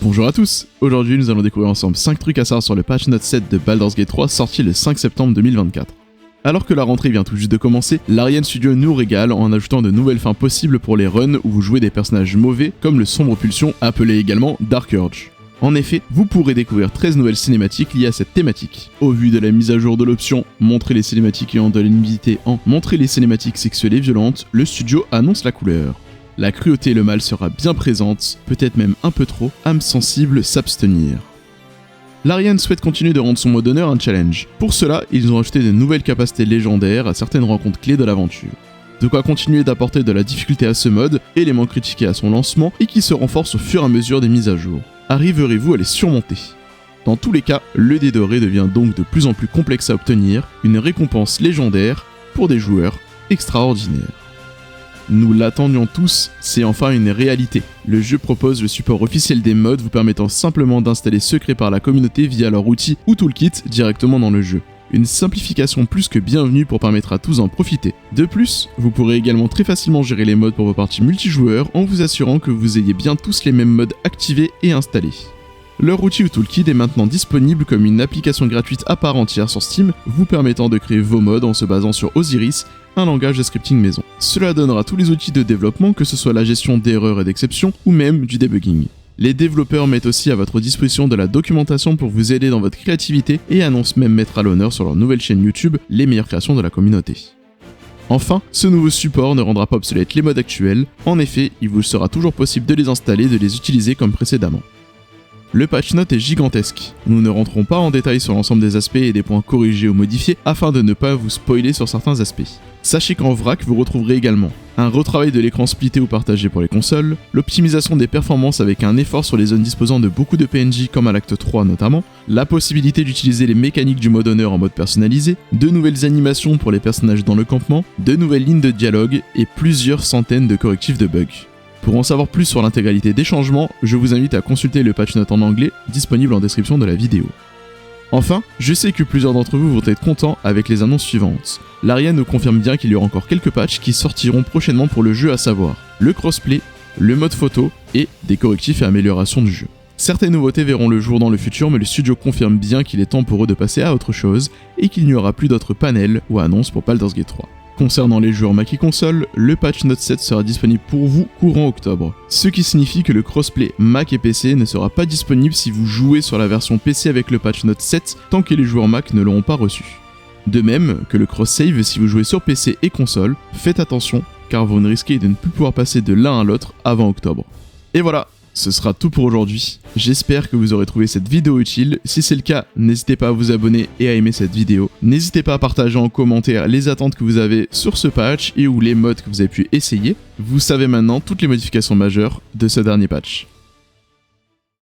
Bonjour à tous, aujourd'hui nous allons découvrir ensemble 5 trucs à savoir sur le patch note 7 de Baldur's Gate 3 sorti le 5 septembre 2024. Alors que la rentrée vient tout juste de commencer, l'Ariane Studio nous régale en ajoutant de nouvelles fins possibles pour les runs où vous jouez des personnages mauvais comme le Sombre Pulsion, appelé également Dark Urge. En effet, vous pourrez découvrir 13 nouvelles cinématiques liées à cette thématique. Au vu de la mise à jour de l'option « Montrer les cinématiques ayant de l'unité en Montrer les cinématiques sexuelles et violentes », le studio annonce la couleur. La cruauté et le mal sera bien présente, peut-être même un peu trop, âme sensible s'abstenir. L'Ariane souhaite continuer de rendre son mode honneur un challenge. Pour cela, ils ont ajouté de nouvelles capacités légendaires à certaines rencontres clés de l'aventure. De quoi continuer d'apporter de la difficulté à ce mode, élément critiqué à son lancement et qui se renforce au fur et à mesure des mises à jour. Arriverez-vous à les surmonter ? Dans tous les cas, le dé doré devient donc de plus en plus complexe à obtenir, une récompense légendaire pour des joueurs extraordinaires. Nous l'attendions tous, c'est enfin une réalité. Le jeu propose le support officiel des mods vous permettant simplement d'installer secret par la communauté via leur outil ou toolkit directement dans le jeu. Une simplification plus que bienvenue pour permettre à tous d'en profiter. De plus, vous pourrez également très facilement gérer les mods pour vos parties multijoueurs en vous assurant que vous ayez bien tous les mêmes mods activés et installés. Leur outil ou toolkit est maintenant disponible comme une application gratuite à part entière sur Steam, vous permettant de créer vos mods en se basant sur Osiris, un langage de scripting maison. Cela donnera tous les outils de développement, que ce soit la gestion d'erreurs et d'exceptions, ou même du debugging. Les développeurs mettent aussi à votre disposition de la documentation pour vous aider dans votre créativité et annoncent même mettre à l'honneur sur leur nouvelle chaîne YouTube les meilleures créations de la communauté. Enfin, ce nouveau support ne rendra pas obsolètes les mods actuels, en effet, il vous sera toujours possible de les installer et de les utiliser comme précédemment. Le patch note est gigantesque. Nous ne rentrons pas en détail sur l'ensemble des aspects et des points corrigés ou modifiés afin de ne pas vous spoiler sur certains aspects. Sachez qu'en vrac, vous retrouverez également un retravail de l'écran splitté ou partagé pour les consoles, l'optimisation des performances avec un effort sur les zones disposant de beaucoup de PNJ comme à l'acte 3 notamment, la possibilité d'utiliser les mécaniques du mode honneur en mode personnalisé, de nouvelles animations pour les personnages dans le campement, de nouvelles lignes de dialogue et plusieurs centaines de correctifs de bugs. Pour en savoir plus sur l'intégralité des changements, je vous invite à consulter le patch note en anglais, disponible en description de la vidéo. Enfin, je sais que plusieurs d'entre vous vont être contents avec les annonces suivantes. l'Ariane nous confirme bien qu'il y aura encore quelques patchs qui sortiront prochainement pour le jeu, à savoir le crossplay, le mode photo et des correctifs et améliorations du jeu. Certaines nouveautés verront le jour dans le futur, mais le studio confirme bien qu'il est temps pour eux de passer à autre chose et qu'il n'y aura plus d'autres panels ou annonces pour Baldur's Gate 3. Concernant les joueurs Mac et console, le patch note 7 sera disponible pour vous courant octobre. Ce qui signifie que le crossplay Mac et PC ne sera pas disponible si vous jouez sur la version PC avec le patch note 7 tant que les joueurs Mac ne l'auront pas reçu. De même que le cross-save si vous jouez sur PC et console, faites attention car vous ne risquez de ne plus pouvoir passer de l'un à l'autre avant octobre. Et voilà, ce sera tout pour aujourd'hui. J'espère que vous aurez trouvé cette vidéo utile. Si c'est le cas, n'hésitez pas à vous abonner et à aimer cette vidéo. N'hésitez pas à partager en commentaire les attentes que vous avez sur ce patch et ou les mods que vous avez pu essayer. Vous savez maintenant toutes les modifications majeures de ce dernier patch.